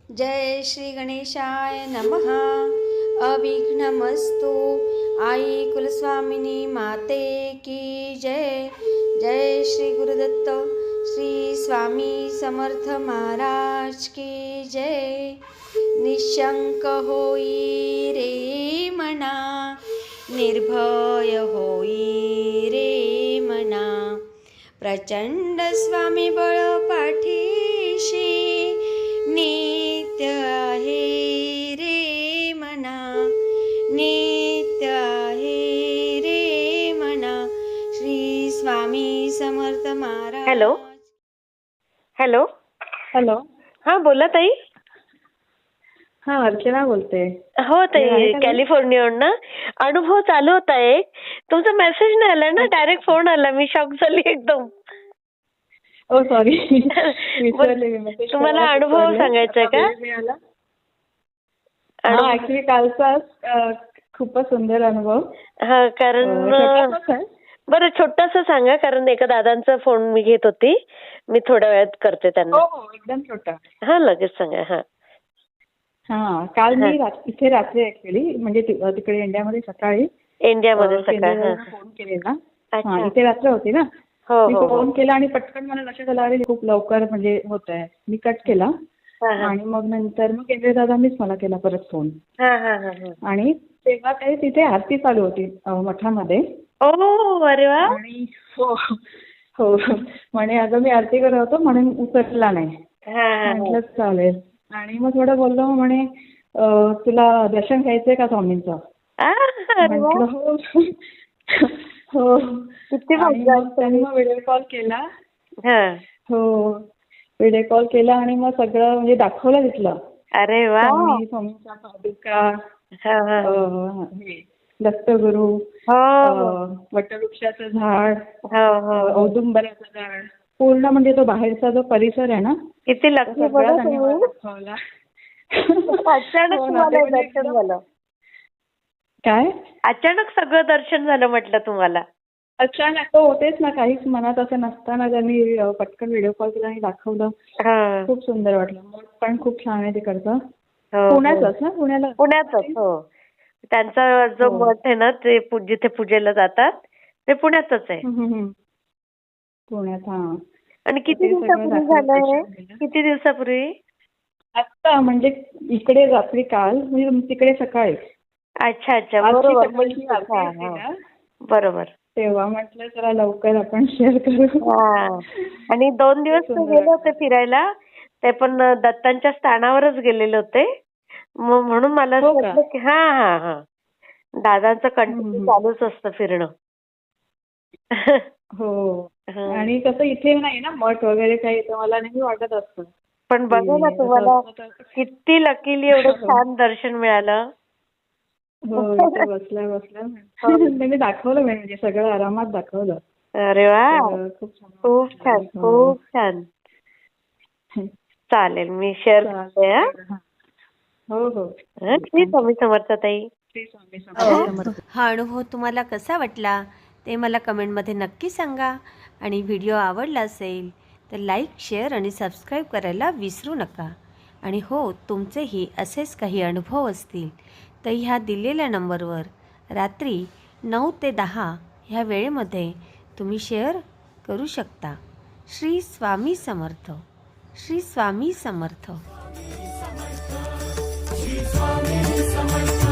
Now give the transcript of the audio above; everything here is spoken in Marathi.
जय श्री गणेशाय नमः। अविघ्नमस्तु। आई कुलस्वामिनी माते की जय। जय श्री गुरुदत्त श्री स्वामी समर्थ महाराज की जय। निशंक होई रे मना, निर्भय होई रे मना, प्रचंड स्वामी बळ पाठीशी, नित्य आहे रे मना, नित्य आहे रे मना। Shri Swami Samarth Maharaj. Hello hello hello. हां बोला ताई. हा अर्चना बोलते. हो ताई, कॅलिफोर्नियाहून. अनुभव चालू होता एक. तुमचा मेसेज नाही आला ना, डायरेक्ट फोन आला. मी शॉक झाली एकदम. ओ सॉरी. तुम्हाला अनुभव सांगायचा आहे का? हा ऍक्च्युली कालचा खूपच सुंदर अनुभव. हा कारण बरं छोटासा सांगा, कारण एका दादांचा फोन मी घेत होती. मी थोड्या वेळात करते त्यांना. हो एकदम छोटा. हा लगेच सांगा. हा हा काल मी इथे रात्री ऍक्च्युली म्हणजे तिकडे इंडियामध्ये सकाळी इंडियामध्ये सकाळी फोन केलेला. हा इथे रात्र होती ना. मी फोन केला आणि पटकन मला लक्षात आलं अरे खूप लवकर म्हणजे होत आहे. मी कट केला आणि मग नंतर मग केंद्रे दादांनीच मला केला परत फोन. आणि तेव्हा काही तिथे आरती चालू होती मठामध्ये. अरे वा. आणि हो हो म्हणे अगं मी आरती करत होतो म्हणून उचलला नाही. म्हटलं चालेल. आणि मग थोडं बोललो म्हणे तुला दर्शन घ्यायचंय का स्वामींचं? म्हटलं हो हो. आणि मग त्यांनी मग व्हिडिओ कॉल केला. हो व्हिडिओ कॉल केला आणि मग सगळं म्हणजे दाखवलं तिथलं. अरे वा. स्वामींच्या पादुका, दत्तगुरु, वटवृक्षाचं झाड, औदुंबराचं झाड, पूर्ण म्हणजे तो बाहेरचा जो परिसर आहे ना किती दाखवला. काय अचानक सगळं दर्शन झालं म्हटलं तुम्हाला? अचानक हो तेच ना. काहीच मनात असं नसताना त्यांनी पटकन व्हिडिओ कॉल केला आणि दाखवलं. खूप सुंदर वाटलं. मठ पण खूप छान आहे तिकडचं. पुण्यातच ना? पुण्यातच. हो त्यांचा जो मठ आहे ना ते जिथे पूजेला जातात ते पुण्यातच आहे. पुण्यात. हा. आणि किती दिवसापूर्वी झालंय? किती दिवसापूर्वी? आता म्हणजे इकडे रात्री काल म्हणजे तिकडे सकाळी. अच्छा अच्छा बरोबर. बरोबर. तेव्हा म्हटलं जरा लवकर आपण शेअर करू. आणि 2 दिवस गेले होते फिरायला. ते पण दत्तांच्या स्थानावरच गेलेले होते. म्हणून मला असं वाटलं की हा दादांचं कंटिन्यू चालूच असतं फिरणं. हो. आणि कसं इथे नाही ना मठ वगैरे काही, तर मला नेहमी वाटत असतं. पण बघा ना तुम्हाला किती लकीली एवढं छान दर्शन मिळालं. हो इथे बसल्या त्यांनी दाखवलं म्हणजे सगळं आरामात दाखवलं. अरे वा. खूप छान खूप छान. चालेल मी शेअर करते. हो हो. श्री स्वामी समर्थ ताई. हा अनुभव तुम्हाला कसा वाटला ते मला कमेंटमध्ये नक्की सांगा. आणि व्हिडिओ आवडला असेल तर लाईक, शेअर आणि सबस्क्राईब करायला विसरू नका. आणि हो तुमचेही असेच काही अनुभव असतील तर ह्या दिलेल्या नंबरवर रात्री 9 ते 10 ह्या वेळेमध्ये तुम्ही शेअर करू शकता. श्री स्वामी समर्थ. श्री स्वामी समर्थ. श्री स्वामी समर्थ.